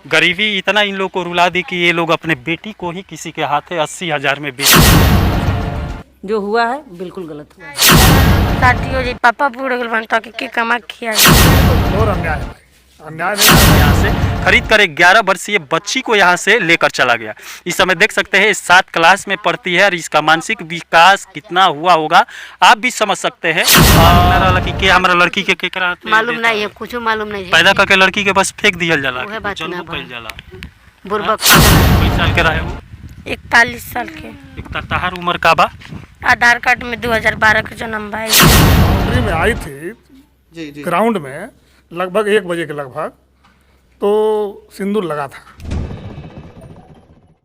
गरीबी इतना इन लोग को रुला दी कि ये लोग अपने बेटी को ही किसी के हाथे 80,000 में बेच। जो हुआ है बिल्कुल गलत हुआ है। शादी हो जाए पापा बूढ़ गल बनता कि कमा किया और अन्याय अन्याय यहाँ से खरीद कर 11 वर्षीय बच्ची को यहाँ से लेकर चला गया। इस समय देख सकते हैं 7 क्लास में पढ़ती है और इसका मानसिक विकास कितना हुआ होगा आप भी समझ सकते हैं। हमारा लड़की के केकरा मालूम नहीं है, कुछ मालूम नहीं है। पैदा करके लड़की के बस फेंक दिया जाला उहे बात ना बा। जाला। बुर्बक कई साल के रहे हो? 41 साल के। तहार उम्र का बा? आधार कार्ड में 2012 का जन्म भाई। बाउंड्री में आई थी ग्राउंड में लगभग 1 बजे के लगभग, तो सिंदूर लगा था।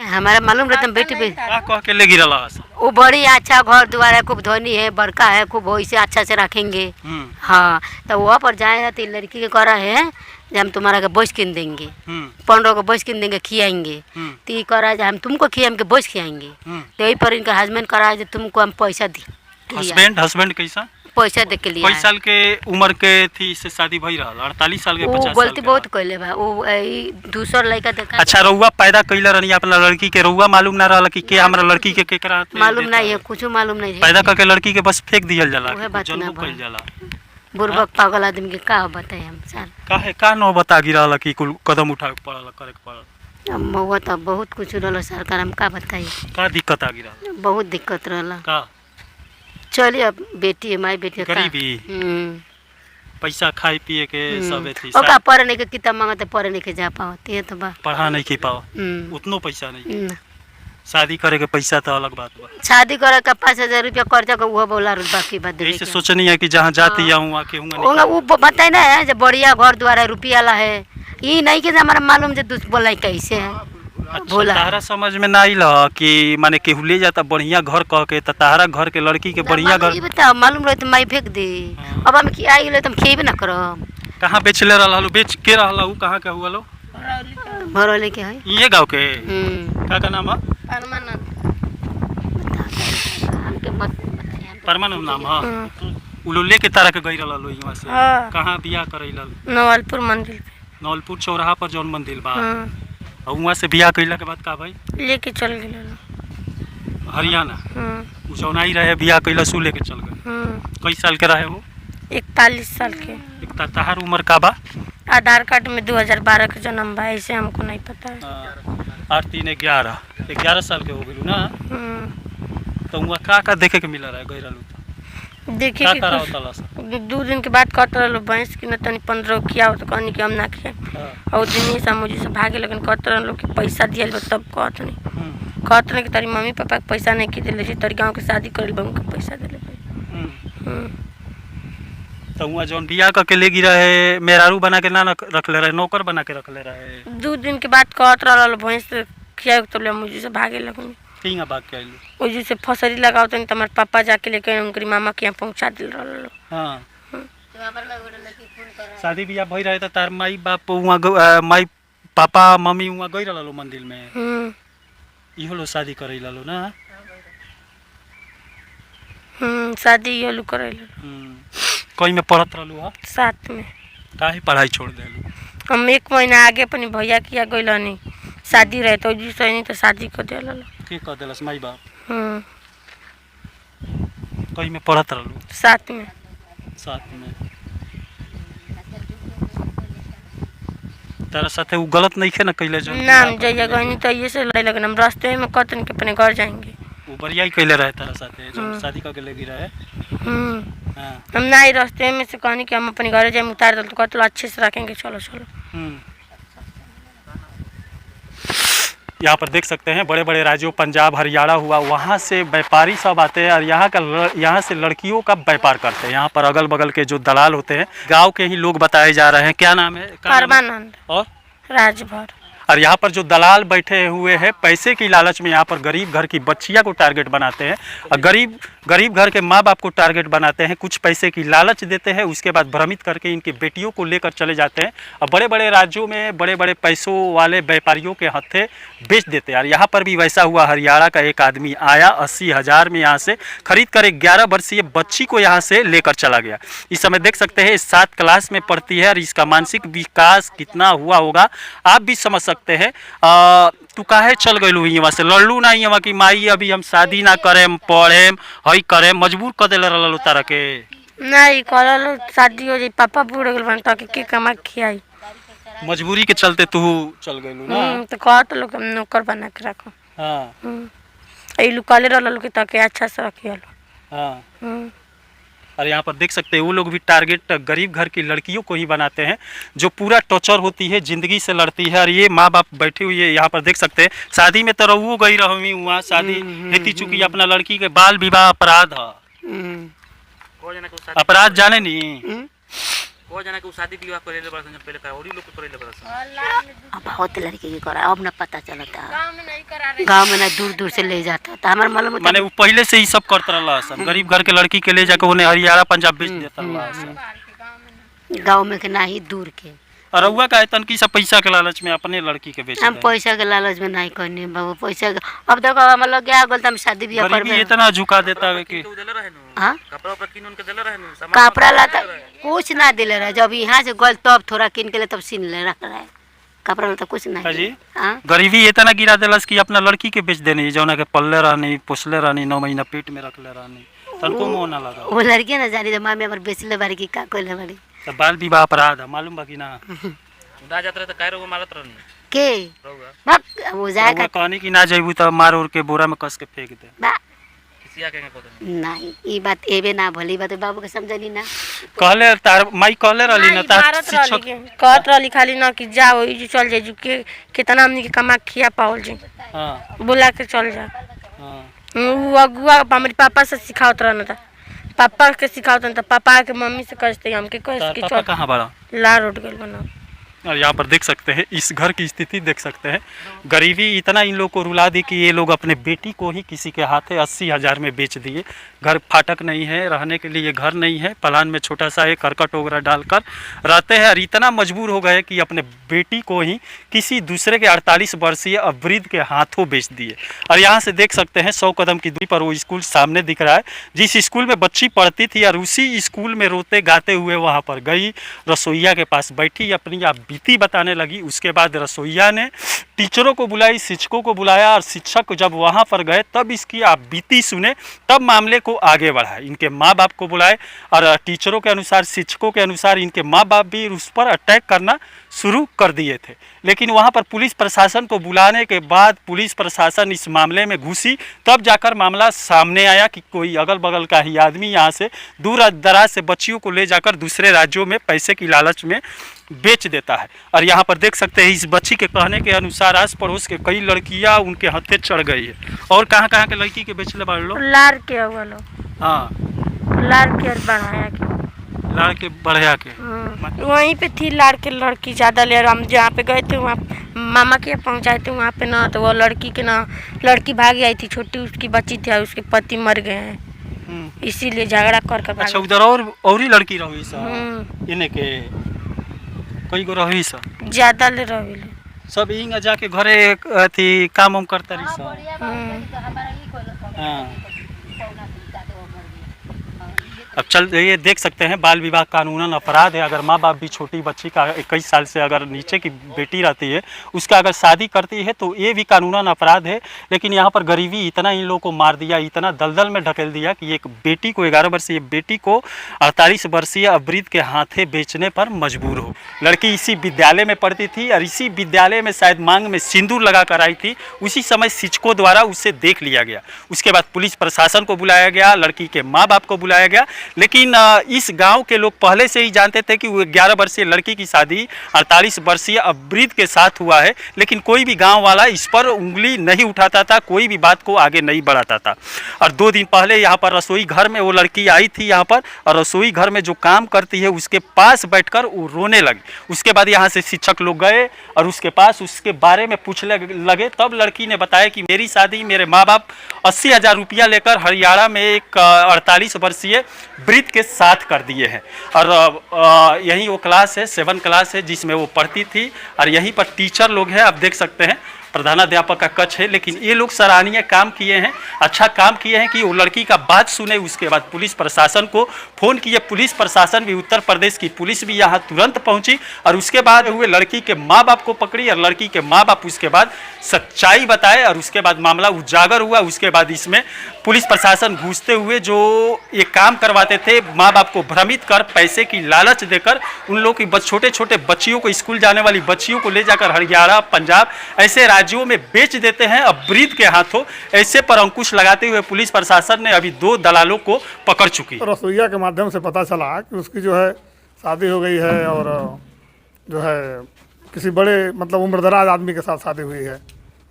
हमारा मालूम रहता बेटी पे कह के ले गिरला। वो बड़ी अच्छा घर द्वार है, खूब धनी है, बड़का है, खूब वैसे अच्छा से रखेंगे। हाँ तो वहाँ पर जाए तो लड़की के करा है जो हम तुम्हारा के बोझ किन देंगे, 15 को बोझ किन देंगे, खियाएंगे। तो ये करा है हम तुमको खियाएंगे, बोझ खियाएंगे। तो यही पर इनका हस्बैंड करा है जो तुमको हम पैसा दी। हस्बैंड कैसा? पैसा दे के लिए। कई साल के उम्र के थी से शादी भई रहा? 48 साल के 50 साल के? गलती बहुत कैले बा। वो दूसरा लड़का देखा। अच्छा रउआ पैदा कैला रहनी अपना लड़की के, रउआ मालूम ना रहला कि के हमरा लड़की के केकरा मालूम नहीं है, कुछ मालूम नहीं है। पैदा करके लड़की के बस फेंक दिया जाला, जन्म कइल जाला। बुर्बक पागल आदमी के का बताए हम सर। काहे का न बता गिरला कि कुल कदम उठावे पड़ला, करे के पड़ला? अब मौवा तो बहुत कुछ रहला सरकार, हम का बताई। का दिक्कत आ गिरा? बहुत दिक्कत रहला। का? चलिए अब बेटी है, माई बेटी गरीबी, पैसा खाए पिए के सब थी। ओका पढ़ने के किताब मांगते पढ़ने के जा पावती है तो बा पढ़ा नहीं की पाओ, उतनो पैसा नहीं। शादी करे के पैसा तो अलग बात बा। शादी करे का 5,000 रुपया कर्जा का वो बोला बाकी बात ऐसे सोचनी है कि जहाँ जाती है वहाँ के होंगे वो बताए ना है जब बढ़िया घर द्वारा रुपया ला है, ये नहीं कि हमारा मालूम जो दूसरा बोला कैसे है। अच्छा, तारा समझ में ना आइल कि माने केहू ले जाता बढ़िया घर कह के, तो तारा घर के लड़की के बढ़िया घर बता मालूम रहे तो मैं फेंक दे। अब हम आई गेले तो हम खेबे ना करब। कहाँ बेचले रहल? बेच के रहल? उ कहाँ के हुआ लो? भरौली के है, ये गांव के। का नाम है? परमानंद नाम है। उ लो लेके तारा के गई रहल लो यहाँ से? कहाँ बियाह करैल? नवलपुर मंदिर पे। नवलपुर चौराहा पर जौन मंदिर बा, और वहाँ से बियाह कैला के बाद का भाई लेके चल गए हरियाणा। जौन आई रहे बियाह कैला सु लेके चल गए। कई साल के रहे हो? 41 साल के। तहार उम्र का बा? आधार कार्ड में 2012 का जन्म बा, ऐसे हमको नहीं पता है। 8 3 11 साल के हो गए ना। तो वहाँ का देखे के मिला रहा है? गई रहलू देखिए 2 दिन के बाद कहते रहो भैंस की न तनी 15 किया तो कहनी कि हम ना किया। और दिन से मुझे से भागे लगन कहते रहो कि पैसा दिया तब कहते नहीं कि तेरी मम्मी पापा के पैसा नहीं की दिले, तेरी गाँव के शादी कर पैसा दिले। तो वहाँ जौन बियाह करके ले गिरा है मेहरारू बना के ना रख ले रहे, नौकर बना के रख ले रहे। 2 दिन के बाद कहते रहो भैंस खिया तो मुझे से भागे लगन वजह से फसरी लगाओ तो हमारे पापा जाके लेके उनके मामा के यहाँ पहुँचा दिल रहा। शादी बियाह भई रहे तो तार माई बाप वहाँ माई पापा मम्मी वहाँ गई रहा मंदिर में, इहो लो शादी करे लो ना। शादी इहो लो करे लो। कहीं में पढ़त रहलू? हा 7 में। काहे पढ़ाई छोड़ देलू? हम 1 महीना आगे अपने भैया किया गई शादी रहे तो जिससे नहीं तो शादी कर दिया के कर देलस माई बाप? कहीं में पढ़त रहलू? 7 में। 7 में तारा साथे वो गलत नहीं खे ना कैले? जो नाम जइया गनी तो ये से लड़ाई लगन हम रास्ते में कहते कि अपने घर जाएंगे। वो बढ़िया ही कैले रहे तारा साथे जो शादी करके ले गिरा है। हम ना ही रास्ते में से कहनी कि हम अपने घर जाए, उतार दल तो कहते अच्छे से रखेंगे, चलो चलो। यहाँ पर देख सकते हैं बड़े बड़े राज्यों पंजाब हरियाणा हुआ, वहाँ से व्यापारी सब आते हैं और यहाँ से लड़कियों का व्यापार करते हैं। यहाँ पर अगल बगल के जो दलाल होते हैं गांव के ही लोग बताए जा रहे हैं। क्या नाम है? परमानंद और राजभर। और यहाँ पर जो दलाल बैठे हुए हैं पैसे की लालच में यहाँ पर गरीब घर की बच्चियाँ को टारगेट बनाते हैं और गरीब घर के माँ बाप को टारगेट बनाते हैं, कुछ पैसे की लालच देते हैं, उसके बाद भ्रमित करके इनकी बेटियों को लेकर चले जाते हैं और बड़े बड़े राज्यों में बड़े बड़े पैसों वाले व्यापारियों के हत्थे बेच देते हैं। और यहाँ पर भी वैसा हुआ, हरियाणा का एक आदमी आया 80,000 में यहाँ से खरीद कर एक 11 वर्षीय बच्ची को यहाँ से लेकर चला गया। इस समय देख सकते हैं 7 क्लास में पढ़ती है और इसका मानसिक विकास कितना हुआ होगा आप भी समझ सकते हैं। तू काहे चल गई हुई वहाँ से, लड़लू ना वहाँ की माई अभी हम शादी ना करें पढ़ेम हई करें, मजबूर कर दिल रहल तारा के? नहीं करल शादी हो जाई, पापा बूढ़ गल बन तक के कमा खियाई, मजबूरी के चलते तू चल गई ना। तो कहत लोग हम नौकर बना के रखो। हाँ ई लोग कले रहल के तक अच्छा से रखियल। हाँ। और यहाँ पर देख सकते हैं वो लोग भी टारगेट गरीब घर की लड़कियों को ही बनाते हैं जो पूरा टॉर्चर होती है, ज़िंदगी से लड़ती है। और ये माँ बाप बैठे हुए यहाँ पर देख सकते हैं, शादी में तो रहू गई रही वहाँ शादी हेती चुकी अपना लड़की के बाल विवाह अपराध है, अपराध जाने नहीं शादी विवाह करे पहले करोड़ी लोग करे ले बहुत लड़की की करा, अब ना पता चलता, गाँव में ना दूर दूर से ले जाता था हमारे मालूम। माने वो पहले से ही सब करता रहा सब, गरीब घर के लड़की के ले जाकर उन्हें हरियाणा पंजाब बेच देता रहा, गाँव में के ना ही दूर के। और रउआ का तन की सब पैसा के लालच में अपने लड़की के बेच हम पैसा के लालच में नहीं करने बाबू, पैसा अब देखो हम लोग क्या बोलते हम शादी ब्याह गरीबी इतना झुका देता है कि हाँ कपड़ा उपड़ा किन उनके देले रहनु कपड़ा लाता कुछ ना दिले रहे, जब यहाँ से गल तब थोड़ा किन के लिए तब सीन ले रख रहा है, कपड़ा लाता कुछ जी नहीं। हाँ गरीबी इतना गिरा दिलस कि अपना लड़की के बेच देनी, जौना के पल्ले रहनी पोसले रहनी 9 महीना पेट में रखले रहनी, तनको मोह ना लगा। वो लड़की ना जानी मामी हमारे बेचले बारी की का कोई बारी तो बाल विवाह अपराध है मालूम बाकी ना उदा जात रहे त काय रोग मालत रहनी के रहुआ बक वो जाएगा कहनी कि ना जेबू तो मार उड़ के बोरा में कस के फेंक दे। बा किसिया के को नहीं ये बात एबे ना भली बात बाबू के समझनी ना, कहले तार माई कहले रहली ना तार शिक्षक कहत रहली खाली ना कि जाओ ई चल जाए के कितना हमनी के कमा खिया पावल जी, हां बुला के चल जा। हां वो अगुआ हमारे पापा से सिखावत रहना था, पापा के सिखावत था, पापा के मम्मी से कहते हमके कह के पापा कहां बड़ा ला रोड गल बना। और यहाँ पर देख सकते हैं इस घर की स्थिति देख सकते हैं, गरीबी इतना इन लोग को रुला दी कि ये लोग अपने बेटी को ही किसी के हाथे 80,000 में बेच दिए। घर फाटक नहीं है, रहने के लिए घर नहीं है, पलान में छोटा सा एक करकट वगैरह डालकर रहते हैं और इतना मजबूर हो गए कि अपने बेटी को ही किसी दूसरे के 48 वर्षीय वृद्ध के हाथों बेच दिए। और यहाँ से देख सकते हैं 100 कदम की दूरी पर वो स्कूल सामने दिख रहा है जिस स्कूल में बच्ची पढ़ती थी, और उसी स्कूल में रोते गाते हुए वहाँ पर गई, रसोईया के पास बैठी, अपनी आप बीती बताने लगी। उसके बाद रसोईया ने टीचरों को बुलाई, शिक्षकों को बुलाया, और शिक्षक जब वहाँ पर गए तब इसकी आप बीती सुने, तब मामले को आगे बढ़ाए। इनके माँ बाप को बुलाए और टीचरों के अनुसार, शिक्षकों के अनुसार इनके माँ बाप भी उस पर अटैक करना शुरू कर दिए थे। लेकिन वहाँ पर पुलिस प्रशासन को बुलाने के बाद पुलिस प्रशासन इस मामले में घुसी, तब जाकर मामला सामने आया कि कोई अगल बगल का ही आदमी यहाँ से दूर दराज से बच्चियों को ले जाकर दूसरे राज्यों में पैसे की लालच में बेच देता है। और यहाँ पर देख सकते हैं इस बच्ची के कहने के अनुसार आस पड़ोस के कई लड़कियाँ उनके हत्थे चढ़ गई है। और कहाँ कहाँ के लड़की के बेचले बाड़ लो? लार के वालो, हाँ लार के बढ़ाया के, लाड़ के बढ़िया के वहीं पे थी लाड़ के लड़की ज़्यादा ले। हम जहाँ पे गए थे वहाँ मामा के पहुँचाए थे, वहाँ पे ना तो वो लड़की के ना लड़की भागी आई थी, छोटी उसकी बच्ची थी, उसके पति मर गए हैं, इसीलिए झगड़ा कर अच्छा उधर और ही लड़की रही सा इन्हें के कई गो रही सा ज़्यादा ले रही सब इंग जाके घरे अथी काम उम करता रही सा। हाँ अब चल ये देख सकते हैं बाल विवाह कानूनन अपराध है। अगर माँ बाप भी छोटी बच्ची का 21 साल से अगर नीचे की बेटी रहती है उसका अगर शादी करती है तो ये भी कानूनन अपराध है। लेकिन यहाँ पर गरीबी इतना इन लोगों को मार दिया, इतना दलदल में ढकेल दिया कि एक बेटी को 11 वर्षीय बेटी को 48 वर्षीय वृद्ध के हाथे बेचने पर मजबूर हो। लड़की इसी विद्यालय में पढ़ती थी और इसी विद्यालय में शायद मांग में सिंदूर लगा कर आई थी। उसी समय शिक्षकों द्वारा उसे देख लिया गया। उसके बाद पुलिस प्रशासन को बुलाया गया, लड़की के माँ बाप को बुलाया गया, लेकिन इस गांव के लोग पहले से ही जानते थे कि वो 11 वर्षीय लड़की की शादी 48 वर्षीय अब्रीद के साथ हुआ है, लेकिन कोई भी गांव वाला इस पर उंगली नहीं उठाता था, कोई भी बात को आगे नहीं बढ़ाता था। और 2 दिन पहले यहाँ पर रसोई घर में वो लड़की आई थी यहाँ पर, और रसोई घर में जो काम करती है उसके पास बैठकर वो रोने लगी। उसके बाद यहाँ से शिक्षक लोग गए और उसके पास उसके बारे में पूछने लगे, तब लड़की ने बताया कि मेरी शादी मेरे माँ बाप 80,000 रुपया लेकर हरियाणा में एक 48 वर्षीय वृद्ध के साथ कर दिए हैं। और यही वो क्लास है, 7 क्लास है जिसमें वो पढ़ती थी, और यहीं पर टीचर लोग हैं, आप देख सकते हैं प्रधानाध्यापक का कक्ष है। लेकिन ये लोग सराहनीय काम किए हैं, अच्छा काम किए हैं कि वो लड़की का बात सुने। उसके बाद पुलिस प्रशासन को फ़ोन किए, पुलिस प्रशासन भी, उत्तर प्रदेश की पुलिस भी यहाँ तुरंत पहुंची, और उसके बाद हुए लड़की के माँ बाप को पकड़ी, और लड़की के माँ बाप उसके बाद सच्चाई बताए, और उसके बाद मामला उजागर हुआ। उसके बाद इसमें पुलिस प्रशासन घुसते हुए जो ये काम करवाते थे, माँ बाप को भ्रमित कर पैसे की लालच देकर उन लोग की छोटे छोटे बच्चियों को, स्कूल जाने वाली बच्चियों को ले जाकर हरियाणा, पंजाब ऐसे राज्यों में बेच देते हैं अब्रीद के हाथों। ऐसे पर अंकुश लगाते हुए पुलिस प्रशासन ने अभी 2 दलालों को पकड़ चुकी है। रसोईया के माध्यम से पता चला कि उसकी जो है शादी हो गई है, और जो है किसी बड़े मतलब उम्रदराज आदमी के साथ शादी हुई है।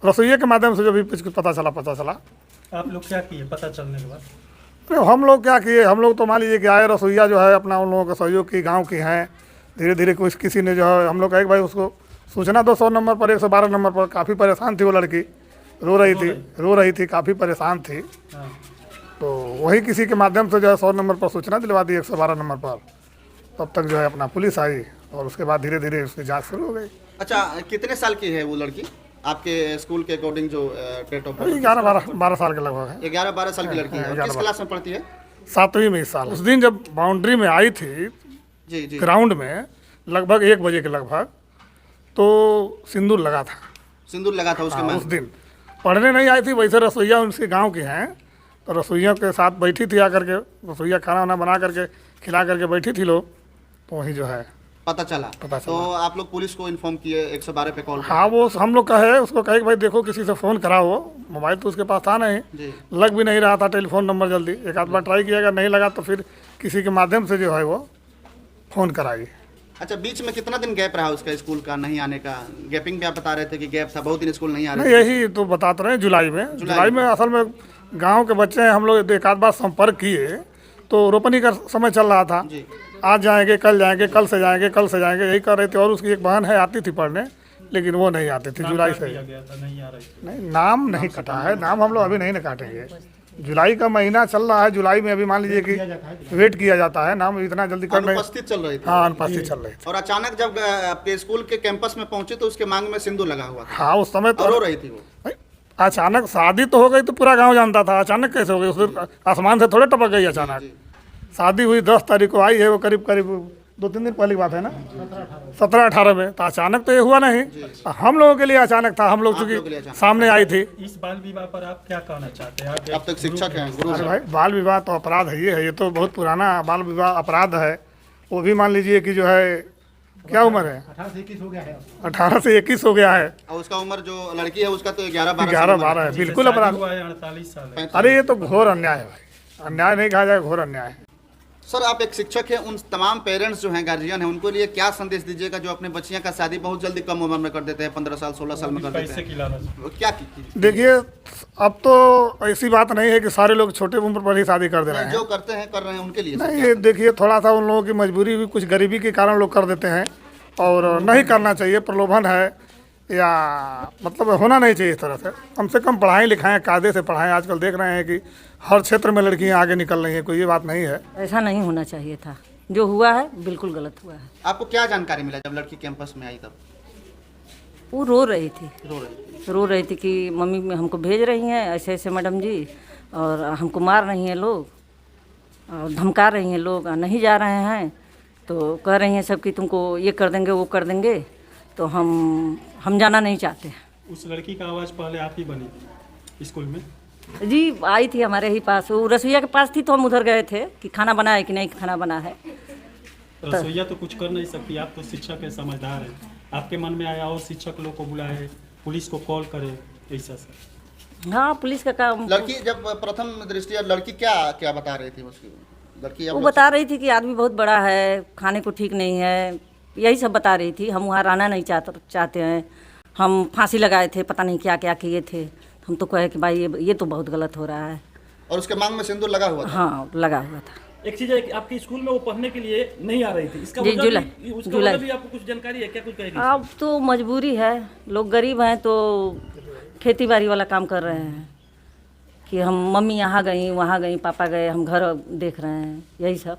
रसोईया के माध्यम से जो भी कुछ पता चला। आप लोग क्या किए पता चलने के बाद? तो हम लोग क्या किए, हम लोग तो मान लीजिए कि आए, रसोईया जो है अपना उन लोगों के सहयोग की, गाँव की हैं। धीरे धीरे किसी ने जो है, हम लोग एक भाई उसको सूचना 200 नंबर पर, 112 नंबर पर, काफ़ी परेशान थी वो लड़की, रो रही थी, काफ़ी परेशान थी। तो वही किसी के माध्यम से जो है 100 नंबर पर सूचना दिलवा दी, 112 नंबर पर। तब तक जो है अपना पुलिस आई, और उसके बाद धीरे धीरे उसकी जांच शुरू हो गई। अच्छा, कितने साल की है वो लड़की आपके स्कूल के अकॉर्डिंग? जो डेट ऑफ 11-12 साल के लगभग है। 11-12 साल की लड़की है। और किस क्लास में पढ़ती है? 7वीं में इस साल। उस दिन जब बाउंड्री में आई थी जी जी, ग्राउंड में, लगभग 1 बजे के लगभग, तो सिंदूर लगा था। सिंदूर लगा था उसके उस दिन पढ़ने नहीं आई थी, वैसे रसोईया उनके गांव की हैं, तो रसोइया के साथ बैठी थी आकर के, रसोईया खाना वाना बना करके खिला करके बैठी थी लोग, तो वहीं जो है पता चला। तो आप लोग पुलिस को इन्फॉर्म किए, 112 पे कॉल? हाँ, वो हम लोग कहे, उसको कहे कि भाई देखो किसी से फ़ोन कराओ। मोबाइल तो उसके पास था नहीं, लग भी नहीं रहा था टेलीफोन नंबर जल्दी। एक आध बार ट्राई किया, अगर नहीं लगा तो फिर किसी के माध्यम से जो है वो फ़ोन कराई। अच्छा, बीच में कितना दिन गैप रहा उसका स्कूल का नहीं आने का? गैपिंग पे आप बता रहे थे कि गैप था, बहुत दिन स्कूल नहीं आ रहे। यही तो बताते रहे, जुलाई में असल में गांव के बच्चे हैं, हम लोग एक आध बार संपर्क किए तो रोपनी का समय चल रहा था, आज जाएंगे, कल जाएंगे, कल से जाएंगे, कल से जाएंगे, यही कर रहे थे। और उसकी एक बहन है, आती थी पढ़ने, लेकिन वो नहीं आती थी। जुलाई से नहीं, नाम नहीं कटा है, नाम हम लोग अभी नहीं न काटेंगे। जुलाई का महीना चल रहा है, जुलाई में अभी मान लीजिए कि वेट किया जाता है, नाम इतना जल्दी कर नहीं। अनुपस्थित चल रही थी। हाँ, अनुपस्थित चल रही थी। और अचानक जब आपके स्कूल के कैंपस में पहुंचे तो उसके मांग में सिंदूर लगा हुआ था। हाँ, उस समय तो रो रही थी वो। अचानक शादी तो हो गई तो पूरा गांव जानता था, अचानक कैसे हो गई? उस आसमान से थोड़े टपक गई अचानक। शादी हुई 10 तारीख को आई है, वो करीब 2-3 दिन पहले की बात है ना, 17-18 में। तो अचानक तो ये हुआ नहीं, हम लोगों के लिए अचानक था। हम लोग चूँकि सामने आई थी। इस बाल विवाह पर आप क्या कहना चाहते हैं? आप अब तक शिक्षक हैं, गुरु अरे भाई, बाल विवाह तो अपराध है, ये तो बहुत पुराना बाल विवाह अपराध है। वो भी मान लीजिए कि जो है, क्या उम्र है? 18 से 21 हो गया है। और उसका उम्र जो लड़की है उसका तो 11-12 है, बिल्कुल अपराध। 48 साल है। अरे ये तो घोर अन्याय है भाई, अन्याय नहीं कहा जाए, घोर अन्याय है। सर, आप एक शिक्षक हैं, उन तमाम पेरेंट्स जो हैं, गार्जियन हैं, उनको लिए क्या संदेश दीजिएगा जो अपने बच्चियां का शादी बहुत जल्दी कम उम्र में कर देते हैं, 15 साल 16 साल में कर देते हैं? क्या देखिए, अब तो ऐसी बात नहीं है कि सारे लोग छोटे उम्र पर ही शादी कर दे रहे हैं। जो करते हैं कर रहे हैं उनके लिए नहीं, ये देखिए, थोड़ा सा उन लोगों की मजबूरी भी, कुछ गरीबी के कारण लोग कर देते हैं, और नहीं करना चाहिए। प्रलोभन है या मतलब होना नहीं चाहिए इस तरह से। कम से कम पढ़ाएं लिखाएं, कायदे से पढ़ाएं। आजकल देख रहे हैं कि हर क्षेत्र में लड़कियां आगे निकल रही हैं, कोई ये बात नहीं है। ऐसा नहीं होना चाहिए था, जो हुआ है बिल्कुल गलत हुआ है। आपको क्या जानकारी मिला जब लड़की कैंपस में आई? तब वो रो रही थी कि मम्मी हमको भेज रही हैं ऐसे ऐसे मैडम जी, और हमको मार रही हैं लोग, और धमका रही हैं लोग, नहीं जा रहे हैं तो कह रही हैं सब कि तुमको ये कर देंगे, वो कर देंगे, तो हम जाना नहीं चाहते। उस लड़की का आवाज़ पहले आप ही बनी थी स्कूल में? जी, आई थी हमारे ही पास, वो रसोईया के पास थी, तो हम उधर गए थे कि खाना बना है कि नहीं खाना बना है। रसोईया तो कुछ कर नहीं सकती, आप तो शिक्षक है, समझदार है। आपके मन में आया और शिक्षक लोग को बुलाए, पुलिस को कॉल करे, ऐसा सर? हाँ, पुलिस का काम। लड़की जब प्रथम दृष्टया लड़की क्या क्या बता रही थी उसकी? लड़की वो आप बता रही थी कि आदमी बहुत बड़ा है, खाने को ठीक नहीं है, यही सब बता रही थी। हम वहाँ रहना नहीं चाहते हैं, हम फांसी लगाए थे, पता नहीं क्या क्या किए थे। हम तो कहे कि भाई ये तो बहुत गलत हो रहा है। और उसके मांग में सिंदूर लगा हुआ था? हाँ, लगा हुआ था। एक चीज है कि आपके स्कूल में वो पढ़ने के लिए नहीं आ रही थी, इसका जी, वजह जुलाई। उसका वजह भी आपको कुछ जानकारी है क्या? कुछ कहेगी? अब तो मजबूरी है, लोग गरीब हैं तो खेती बाड़ी वाला काम कर रहे हैं कि हम मम्मी यहाँ गई वहाँ गई, पापा गए, हम घर देख रहे हैं, यही सब।